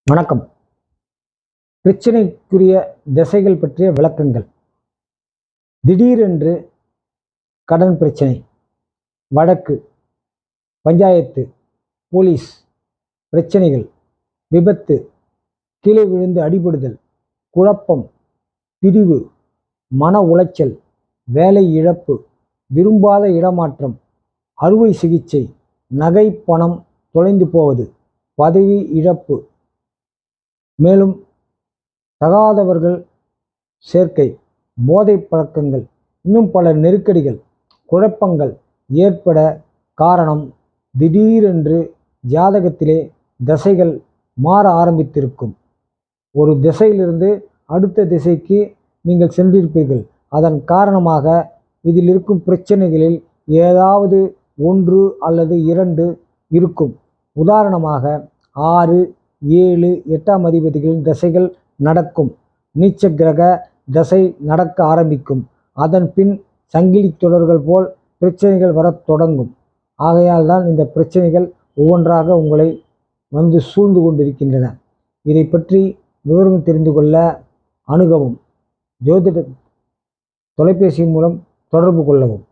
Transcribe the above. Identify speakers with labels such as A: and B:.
A: வணக்கம். பிரச்சனைக்குரிய திசைகள் பற்றிய விளக்கங்கள். திடீரென்று கடன் பிரச்சனை, வழக்கு, பஞ்சாயத்து, போலீஸ் பிரச்சனைகள், விபத்து, கீழே விழுந்து அடிபடுதல், குழப்பம், பிரிவு, மன உளைச்சல், வேலை இழப்பு, விரும்பாத இடமாற்றம், அறுவை சிகிச்சை, நகை பணம் தொலைந்து போவது, பதவி இழப்பு, மேலும் தகாதவர்கள் சேர்க்கை, போதை பழக்கங்கள், இன்னும் பல நெருக்கடிகள், குழப்பங்கள் ஏற்பட காரணம் திடீரென்று ஜாதகத்திலே திசைகள் மாற ஆரம்பித்திருக்கும். ஒரு திசையிலிருந்து அடுத்த திசைக்கு நீங்கள் சென்றிருப்பீர்கள். அதன் காரணமாக இதில் இருக்கும் பிரச்சனைகளில் ஏதாவது ஒன்று அல்லது இரண்டு இருக்கும். உதாரணமாக 6, 7, 8ஆம் அதிபதிகளின் திசைகள் நடக்கும். நீச்ச கிரக திசை நடக்க ஆரம்பிக்கும். அதன் பின் சங்கிலி தொடர்கள் போல் பிரச்சனைகள் வரத் தொடங்கும். ஆகையால் தான் இந்த பிரச்சனைகள் ஒவ்வொன்றாக உங்களை வந்து சூழ்ந்து கொண்டிருக்கின்றன. இதை பற்றி விவரம் தெரிந்து கொள்ள அணுகவும். ஜோதிட தொலைபேசி மூலம் தொடர்பு கொள்ளவும்.